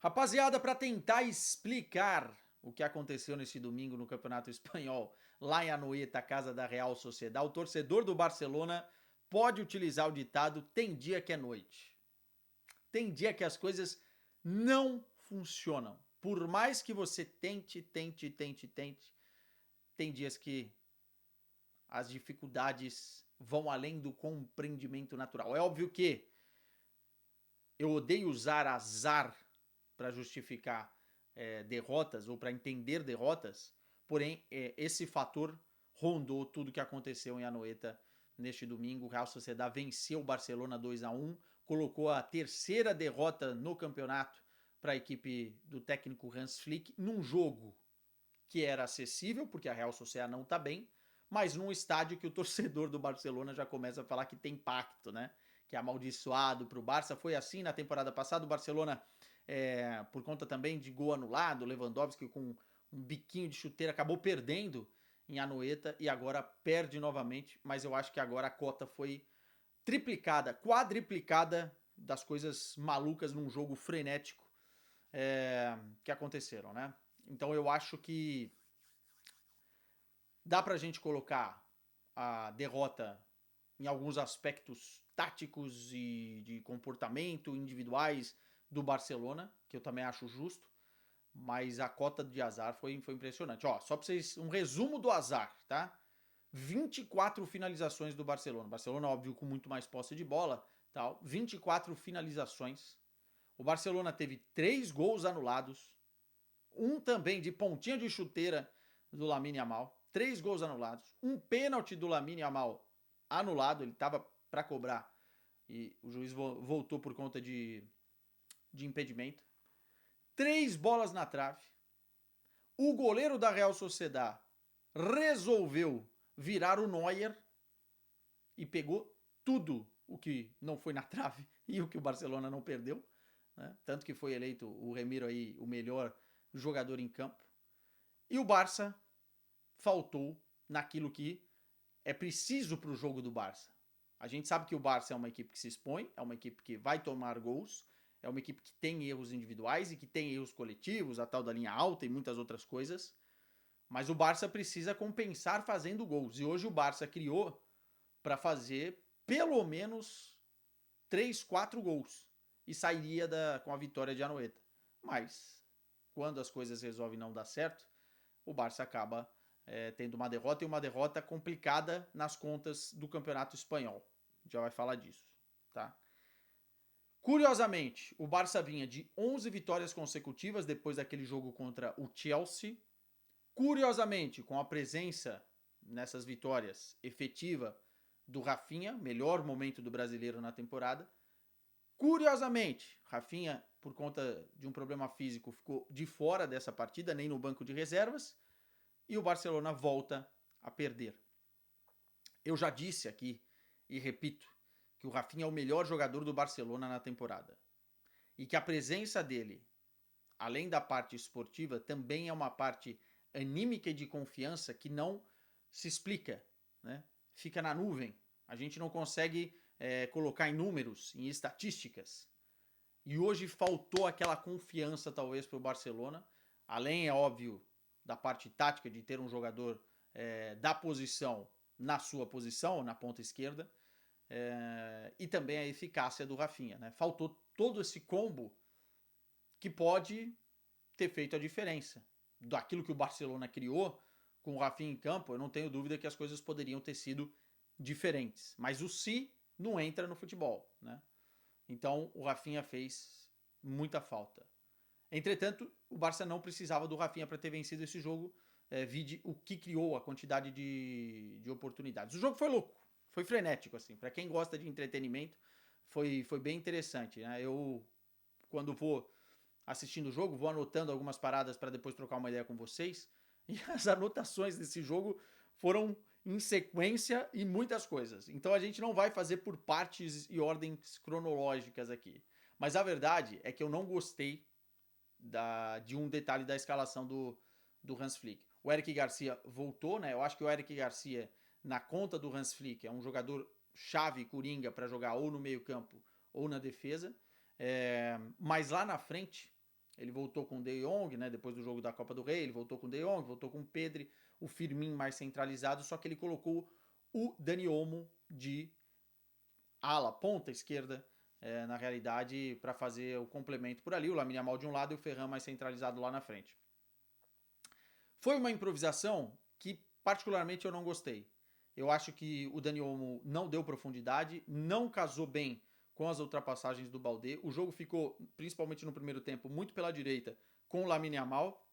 Rapaziada, para tentar explicar o que aconteceu nesse domingo no Campeonato Espanhol, lá em Anoeta, casa da Real Sociedad, o torcedor do Barcelona pode utilizar o ditado: tem dia que é noite. Tem dia que as coisas não funcionam. Por mais que você tente, tem dias que as dificuldades vão além do compreendimento natural. É óbvio que eu odeio usar azar para justificar derrotas ou para entender derrotas, porém esse fator rondou tudo que aconteceu em Anoeta neste domingo. O Real Sociedad venceu o Barcelona 2-1, colocou a terceira derrota no campeonato para a equipe do técnico Hans Flick num jogo que era acessível, porque a Real Sociedad não está bem, mas num estádio que o torcedor do Barcelona já começa a falar que tem pacto, né? Que é amaldiçoado para o Barça. Foi assim na temporada passada, o Barcelona, por conta também de gol anulado, Lewandowski com um biquinho de chuteira acabou perdendo em Anoeta e agora perde novamente, mas eu acho que agora a cota foi triplicada, quadriplicada das coisas malucas num jogo frenético que aconteceram, né? Então eu acho que dá pra gente colocar a derrota em alguns aspectos táticos e de comportamento individuais do Barcelona, que eu também acho justo, mas a cota de azar foi impressionante. Ó, só pra vocês, um resumo do azar, tá? 24 finalizações do Barcelona. Barcelona, óbvio, com muito mais posse de bola, tal. 24 finalizações. O Barcelona teve 3 gols anulados, um também de pontinha de chuteira do Lamine Yamal, 3 gols anulados, um pênalti do Lamine Yamal anulado, ele estava para cobrar e o juiz voltou por conta de impedimento, 3 bolas na trave, o goleiro da Real Sociedad resolveu virar o Neuer e pegou tudo o que não foi na trave e o que o Barcelona não perdeu, né? Tanto que foi eleito o Remiro aí o melhor jogador em campo. E o Barça faltou naquilo que é preciso para o jogo do Barça. A gente sabe que o Barça é uma equipe que se expõe, é uma equipe que vai tomar gols, é uma equipe que tem erros individuais e que tem erros coletivos, a tal da linha alta e muitas outras coisas. Mas o Barça precisa compensar fazendo gols. E hoje o Barça criou para fazer pelo menos 3, 4 gols. E sairia com a vitória de Anoeta. Mas, quando as coisas resolvem não dar certo, o Barça acaba tendo uma derrota e uma derrota complicada nas contas do Campeonato Espanhol. Já vai falar disso, tá? Curiosamente, o Barça vinha de 11 vitórias consecutivas depois daquele jogo contra o Chelsea. Curiosamente, com a presença nessas vitórias efetiva do Rafinha, melhor momento do brasileiro na temporada. Curiosamente, Rafinha, por conta de um problema físico, ficou de fora dessa partida, nem no banco de reservas, e o Barcelona volta a perder. Eu já disse aqui, e repito, que o Rafinha é o melhor jogador do Barcelona na temporada. E que a presença dele, além da parte esportiva, também é uma parte anímica e de confiança que não se explica, né? Fica na nuvem. A gente não consegue colocar em números, em estatísticas. E hoje faltou aquela confiança, talvez, para o Barcelona. Além, é óbvio, da parte tática de ter um jogador da posição na sua posição, na ponta esquerda. E também a eficácia do Rafinha, né? Faltou todo esse combo que pode ter feito a diferença. Daquilo que o Barcelona criou com o Rafinha em campo, eu não tenho dúvida que as coisas poderiam ter sido diferentes. Mas o si não entra no futebol, né? Então o Rafinha fez muita falta. Entretanto, o Barça não precisava do Rafinha para ter vencido esse jogo, vide o que criou a quantidade de oportunidades. O jogo foi louco, foi frenético, assim. Para quem gosta de entretenimento, foi bem interessante, né? Eu, quando vou assistindo o jogo, vou anotando algumas paradas para depois trocar uma ideia com vocês. E as anotações desse jogo foram em sequência e muitas coisas. Então a gente não vai fazer por partes e ordens cronológicas aqui. Mas a verdade é que eu não gostei de um detalhe da escalação do Hans Flick. O Eric Garcia voltou, né? Eu acho que o Eric Garcia, na conta do Hans Flick, é um jogador chave, coringa, para jogar ou no meio campo ou na defesa. Mas lá na frente, Ele voltou com o De Jong, né, depois do jogo da Copa do Rei, ele voltou com o De Jong, voltou com o Pedri, o Firmino mais centralizado, só que ele colocou o Dani Olmo de ala, ponta esquerda, na realidade, para fazer o complemento por ali, o Lamine Yamal de um lado e o Ferran mais centralizado lá na frente. Foi uma improvisação que particularmente eu não gostei. Eu acho que o Dani Olmo não deu profundidade, não casou bem com as ultrapassagens do Baldé. O jogo ficou, principalmente no primeiro tempo, muito pela direita com o Lamine Yamal,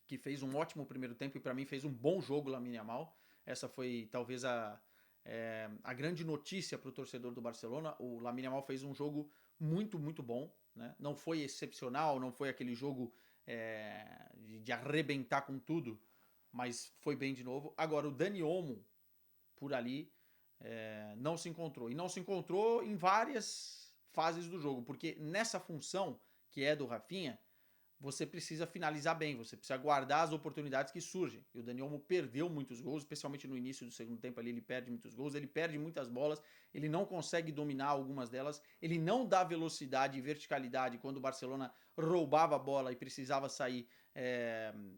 que fez um ótimo primeiro tempo e para mim fez um bom jogo o Lamine Yamal. Essa foi talvez a grande notícia para o torcedor do Barcelona. O Lamine Yamal fez um jogo muito, muito bom. Né? Não foi excepcional, não foi aquele jogo de arrebentar com tudo, mas foi bem de novo. Agora, o Dani Olmo, por ali, não se encontrou. E não se encontrou em várias fases do jogo, porque nessa função, que é do Rafinha, você precisa finalizar bem, você precisa guardar as oportunidades que surgem. E o Dani Olmo perdeu muitos gols, especialmente no início do segundo tempo ali, ele perde muitos gols, ele perde muitas bolas, ele não consegue dominar algumas delas, ele não dá velocidade e verticalidade quando o Barcelona roubava a bola e precisava sair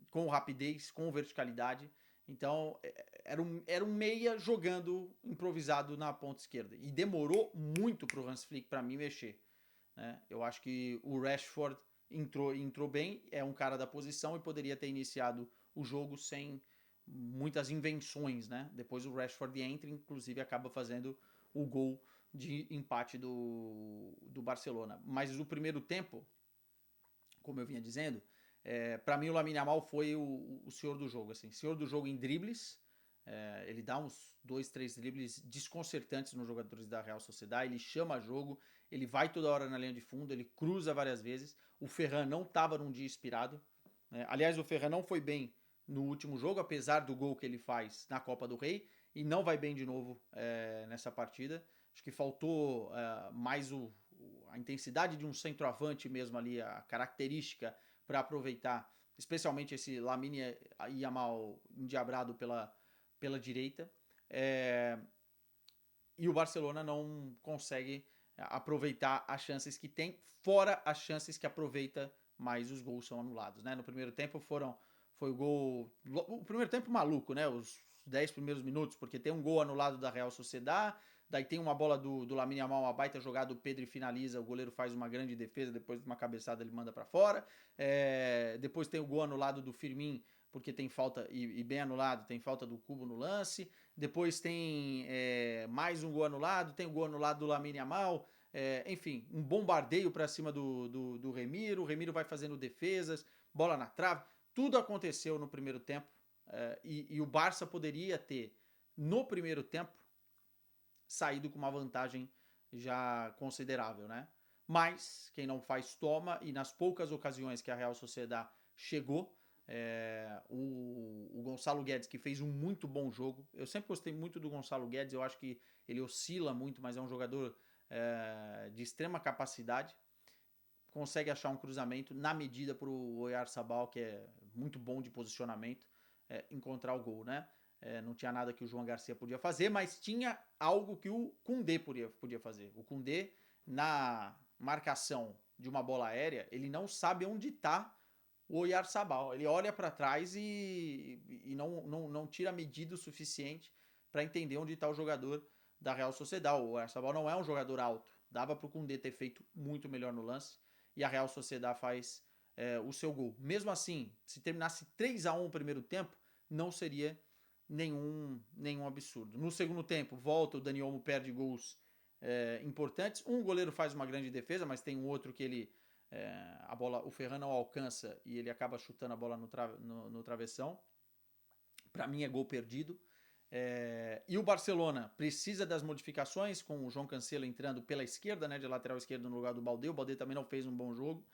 com rapidez, com verticalidade. Então, era um meia jogando improvisado na ponta esquerda. E demorou muito pro Hans Flick, para mim, mexer. Né? Eu acho que o Rashford entrou bem, é um cara da posição e poderia ter iniciado o jogo sem muitas invenções, né? Depois o Rashford entra, inclusive acaba fazendo o gol de empate do Barcelona. Mas o primeiro tempo, como eu vinha dizendo, para mim o Lamine Yamal foi o senhor do jogo, assim, senhor do jogo em dribles. Ele dá uns 2, 3 dribles desconcertantes nos jogadores da Real Sociedad, ele chama jogo, ele vai toda hora na linha de fundo, ele cruza várias vezes. O Ferran não estava num dia inspirado. Aliás, o Ferran não foi bem no último jogo, apesar do gol que ele faz na Copa do Rei, e não vai bem de novo nessa partida. Acho que faltou mais a intensidade de um centroavante mesmo ali, a característica para aproveitar, especialmente esse Lamine Yamal endiabrado pela direita. E o Barcelona não consegue aproveitar as chances que tem, fora as chances que aproveita, mas os gols são anulados. Né? No primeiro tempo foi o gol... O primeiro tempo maluco, né? Os 10 primeiros minutos, porque tem um gol anulado da Real Sociedad, daí tem uma bola do Lamine Yamal, uma baita jogada, o Pedri finaliza, o goleiro faz uma grande defesa, depois de uma cabeçada ele manda para fora. Depois tem o gol anulado do Firmino, porque tem falta, e bem anulado, tem falta do Kubo no lance. Depois tem mais um gol anulado, tem o gol anulado do Lamine Yamal. Enfim, um bombardeio para cima do Remiro. O Remiro vai fazendo defesas, bola na trave. Tudo aconteceu no primeiro tempo. E o Barça poderia ter, no primeiro tempo, saído com uma vantagem já considerável, né? Mas quem não faz toma, e nas poucas ocasiões que a Real Sociedad chegou, o Gonçalo Guedes, que fez um muito bom jogo. Eu sempre gostei muito do Gonçalo Guedes, eu acho que ele oscila muito, mas é um jogador de extrema capacidade. Consegue achar um cruzamento na medida para o Oyarzabal, que é muito bom de posicionamento, encontrar o gol, né? Não tinha nada que o João Garcia podia fazer, mas tinha algo que o Koundé podia fazer. O Koundé, na marcação de uma bola aérea, ele não sabe onde está o Oyarzabal. Ele olha para trás e não tira medida o suficiente para entender onde está o jogador da Real Sociedad. O Oyarzabal não é um jogador alto. Dava para o Koundé ter feito muito melhor no lance. E a Real Sociedad faz o seu gol. Mesmo assim, se terminasse 3-1 o primeiro tempo, não seria nenhum absurdo. No segundo tempo, volta, o Dani Olmo perde gols importantes. Um goleiro faz uma grande defesa, mas tem um outro que ele a bola, o Ferran não alcança e ele acaba chutando a bola no travessão. Para mim é gol perdido. E o Barcelona precisa das modificações, com o João Cancelo entrando pela esquerda, né, de lateral esquerdo no lugar do Baldé. O Baldé também não fez um bom jogo.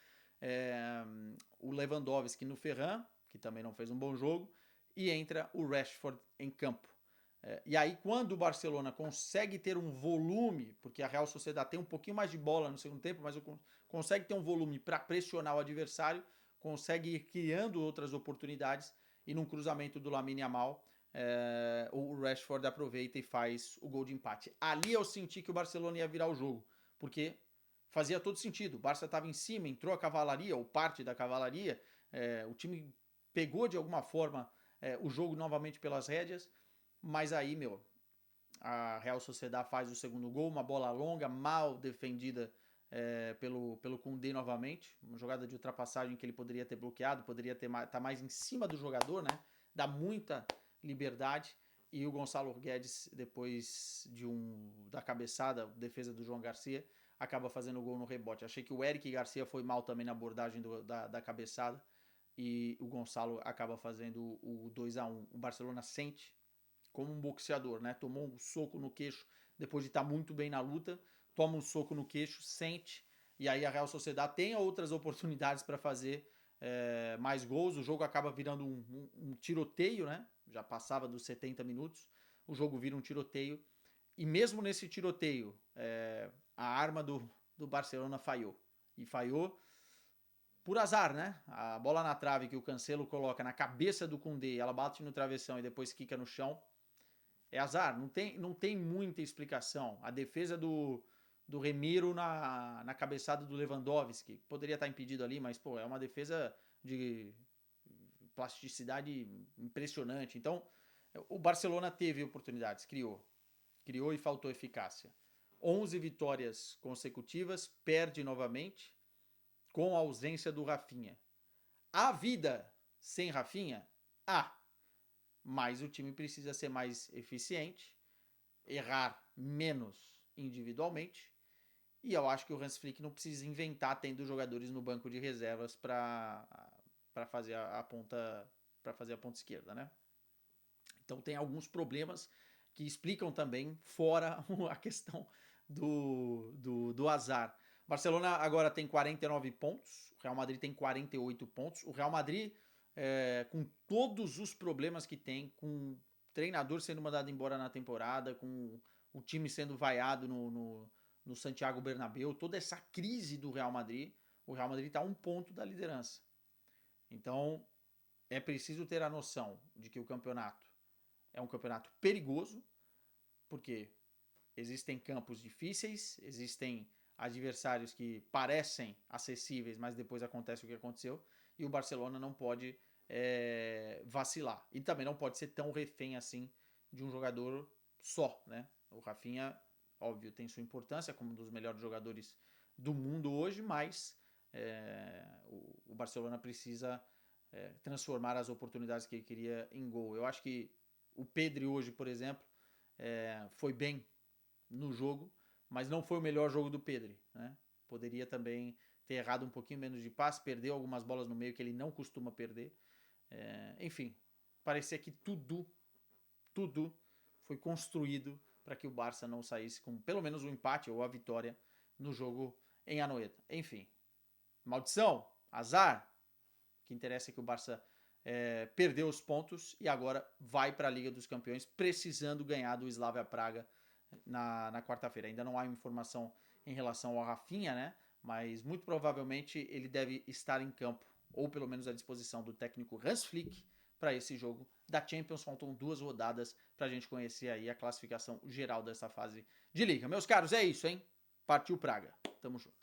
O Lewandowski no Ferran, que também não fez um bom jogo. E entra o Rashford em campo. E aí, quando o Barcelona consegue ter um volume, porque a Real Sociedad tem um pouquinho mais de bola no segundo tempo, mas consegue ter um volume para pressionar o adversário, consegue ir criando outras oportunidades, e num cruzamento do Lamine Yamal, o Rashford aproveita e faz o gol de empate. Ali eu senti que o Barcelona ia virar o jogo, porque fazia todo sentido. O Barça estava em cima, entrou a cavalaria, ou parte da cavalaria, o time pegou de alguma forma o jogo novamente pelas rédeas, mas aí, a Real Sociedad faz o segundo gol, uma bola longa, mal defendida pelo Koundé novamente, uma jogada de ultrapassagem que ele poderia ter bloqueado, poderia estar mais em cima do jogador, né? Dá muita liberdade, e o Gonçalo Guedes, depois da cabeçada, defesa do João Garcia, acaba fazendo o gol no rebote. Achei que o Eric Garcia foi mal também na abordagem da cabeçada, e o Gonçalo acaba fazendo o 2-1. O Barcelona sente como um boxeador, né? Tomou um soco no queixo depois de estar muito bem na luta, toma um soco no queixo, sente, e aí a Real Sociedad tem outras oportunidades para fazer mais gols. O jogo acaba virando um tiroteio, né? Já passava dos 70 minutos, o jogo vira um tiroteio, e mesmo nesse tiroteio, a arma do Barcelona falhou. E falhou por azar, né? A bola na trave que o Cancelo coloca na cabeça do Koundé, ela bate no travessão e depois quica no chão. É azar, não tem muita explicação. A defesa do Remiro na cabeçada do Lewandowski, poderia estar impedido ali, mas é uma defesa de plasticidade impressionante. Então, o Barcelona teve oportunidades, criou e faltou eficácia. 11 vitórias consecutivas, perde novamente, com a ausência do Rafinha. A vida sem Rafinha? Mas o time precisa ser mais eficiente, errar menos individualmente, e eu acho que o Hans Flick não precisa inventar tendo jogadores no banco de reservas para fazer a ponta esquerda, né? Então tem alguns problemas que explicam também fora a questão do azar. Barcelona agora tem 49 pontos, o Real Madrid tem 48 pontos. O Real Madrid, com todos os problemas que tem, com o treinador sendo mandado embora na temporada, com o time sendo vaiado no Santiago Bernabéu, toda essa crise do Real Madrid, o Real Madrid está a 1 ponto da liderança. Então, é preciso ter a noção de que o campeonato é um campeonato perigoso, porque existem campos difíceis, existem adversários que parecem acessíveis, mas depois acontece o que aconteceu, e o Barcelona não pode vacilar. E também não pode ser tão refém assim de um jogador só, né? O Rafinha, óbvio, tem sua importância como um dos melhores jogadores do mundo hoje, mas o Barcelona precisa transformar as oportunidades que ele queria em gol. Eu acho que o Pedri hoje, por exemplo, foi bem no jogo, mas não foi o melhor jogo do Pedri, né? Poderia também ter errado um pouquinho menos de passe, perdeu algumas bolas no meio que ele não costuma perder. Enfim, parecia que tudo foi construído para que o Barça não saísse com pelo menos um empate ou a vitória no jogo em Anoeta. Enfim, maldição, azar. O que interessa é que o Barça perdeu os pontos e agora vai para a Liga dos Campeões precisando ganhar do Slavia Praga na quarta-feira. Ainda não há informação em relação ao Rafinha, né? Mas muito provavelmente ele deve estar em campo, ou pelo menos à disposição do técnico Hans Flick para esse jogo da Champions. Faltam 2 rodadas para a gente conhecer aí a classificação geral dessa fase de Liga. Meus caros, é isso, hein? Partiu Praga. Tamo junto.